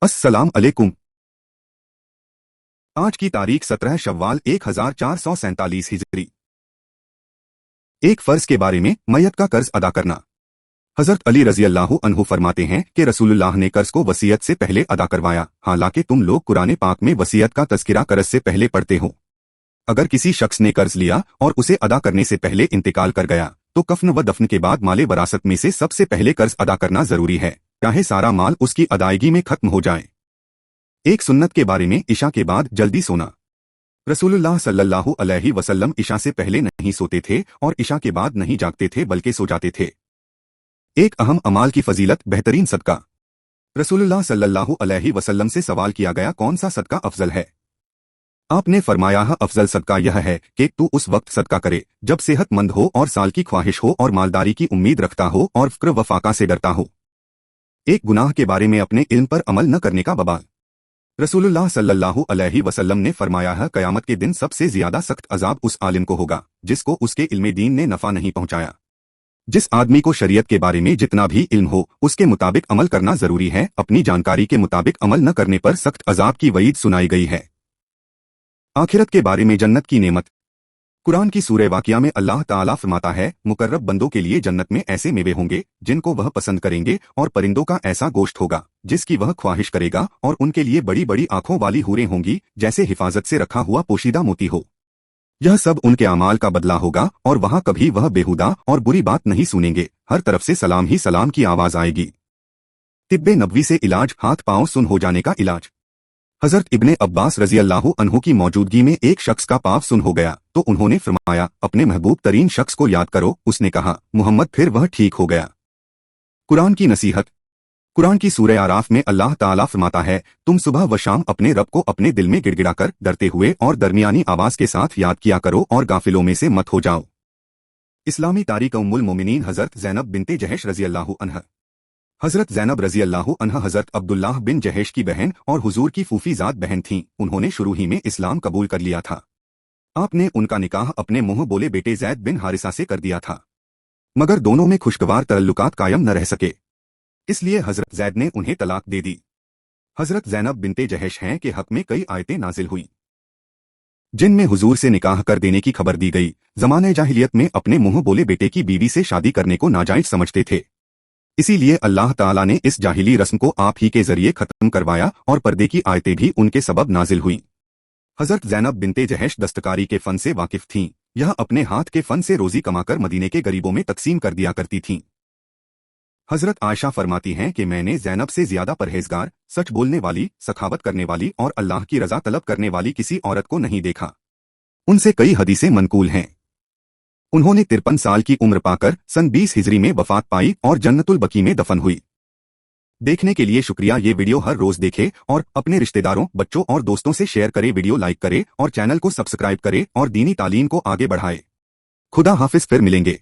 अस्सलाम अलैकुम। आज की तारीख 17 शव्वाल 1447 हिजरी। एक फर्ज के बारे में मैयत का कर्ज अदा करना। हजरत अली रजी अल्लाह अन्हु फरमाते हैं कि रसूलुल्लाह ने कर्ज को वसीयत से पहले अदा करवाया, हालांकि तुम लोग कुरान पाक में वसीयत का तज़किरा कर्ज से पहले पढ़ते हो। अगर किसी शख्स ने कर्ज लिया और उसे अदा करने से पहले इंतकाल कर गया तो कफन व दफन के बाद माले वरासत में से सबसे पहले कर्ज अदा करना जरूरी है, चाहे सारा माल उसकी अदायगी में खत्म हो जाए। एक सुन्नत के बारे में इशा के बाद जल्दी सोना। रसूलुल्लाह सल्लल्लाहु अलैहि वसल्लम इशा से पहले नहीं सोते थे और इशा के बाद नहीं जागते थे बल्कि सो जाते थे। एक अहम अमाल की फजीलत, बेहतरीन सदका। रसूलुल्लाह सल्लल्लाहु अलैहि वसल्लम से सवाल किया गया, कौन सा सदका अफजल है? आपने फरमाया, अफजल सदका यह है कि तू उस वक्त सदका करे जब सेहतमंद हो और साल की ख्वाहिश हो और मालदारी की उम्मीद रखता हो और फ़क्र व फाका से डरता हो। एक गुनाह के बारे में अपने इल्म पर अमल न करने का बवाल। रसूलुल्लाह सल्लल्लाहु अलैहि वसल्लम ने फरमाया है, क़यामत के दिन सबसे ज्यादा सख्त अजाब उस आलिम को होगा जिसको उसके इल्मे दीन ने नफा नहीं पहुंचाया। जिस आदमी को शरीयत के बारे में जितना भी इल्म हो उसके मुताबिक अमल करना जरूरी है, अपनी जानकारी के मुताबिक अमल न करने पर सख्त अजाब की वईद सुनाई गई है। आखिरत के बारे में जन्नत की नेमत। कुरान की सूरह वाक़िया में अल्लाह ताला फरमाता है, मुकर्रब बंदों के लिए जन्नत में ऐसे मेवे होंगे जिनको वह पसंद करेंगे और परिंदों का ऐसा गोश्त होगा जिसकी वह ख्वाहिश करेगा, और उनके लिए बड़ी बड़ी आंखों वाली हूरें होंगी जैसे हिफाजत से रखा हुआ पोशीदा मोती हो। यह सब उनके अमाल का बदला होगा और वहां कभी वह बेहुदा और बुरी बात नहीं सुनेंगे, हर तरफ से सलाम ही सलाम की आवाज आएगी। तिब्बे नबवी से इलाज, हाथ पांव सुन हो जाने का इलाज। हजरत इब्ने अब्बास रजी अल्लाह अन्हु की मौजूदगी में एक शख्स का पाँव सुन हो गया तो उन्होंने फरमाया, अपने महबूब तरीन शख्स को याद करो। उसने कहा, मुहम्मद। फिर वह ठीक हो गया। कुरान की नसीहत। कुरान की सूरह आराफ में अल्लाह ताला फरमाता है, तुम सुबह व शाम अपने रब को अपने दिल में गिड़गिड़ाकर, डरते हुए और दरमियानी आवाज के साथ याद किया करो और गाफिलों में से मत हो जाओ। इस्लामी तारीख उम्मुल मोमिनीन हजरत ज़ैनब बिनते जहश रजी अल्लाह अन्हा। हजरत ज़ैनब रजी अल्लाह अन्हा हजरत अब्दुल्लाह बिन जहेश की बहन और हुजूर की फूफीजाद बहन थीं। उन्होंने शुरू ही में इस्लाम कबूल कर लिया था। आपने उनका निकाह अपने मुंह बोले बेटे ज़ैद बिन हारिसा से कर दिया था, मगर दोनों में खुशगवार तल्लुकात कायम न रह सके, इसलिए हजरत ज़ैद ने उन्हें तलाक दे दी। हजरत ज़ैनब बिनते जहेश हैं के हक में कई आयतें नाजिल हुई जिनमें हुजूर से निकाह कर देने की खबर दी गई। ज़माने जाहिलियत में अपने मुंह बोले बेटे की बीवी से शादी करने को नाजायज समझते थे, इसीलिए अल्लाह ताला ने इस जाहिली रस्म को आप ही के जरिए खत्म करवाया और पर्दे की आयतें भी उनके सबब नाजिल हुई। हजरत ज़ैनब बिनते जहेश दस्तकारी के फन से वाकिफ थीं। यह अपने हाथ के फन से रोजी कमाकर मदीने के गरीबों में तकसीम कर दिया करती थीं। हजरत आयशा फरमाती हैं कि मैंने ज़ैनब से ज्यादा परहेजगार, सच बोलने वाली, सखावत करने वाली और अल्लाह की रजा तलब करने वाली किसी औरत को नहीं देखा। उनसे कई हदीसें मनकूल हैं। उन्होंने 53 साल की उम्र पाकर सन 20 हिजरी में वफात पाई और जन्नतुल बकी में दफन हुई। देखने के लिए शुक्रिया। ये वीडियो हर रोज देखे और अपने रिश्तेदारों, बच्चों और दोस्तों से शेयर करे, वीडियो लाइक करे और चैनल को सब्सक्राइब करे और दीनी तालीम को आगे बढ़ाए। खुदा हाफिज, फिर मिलेंगे।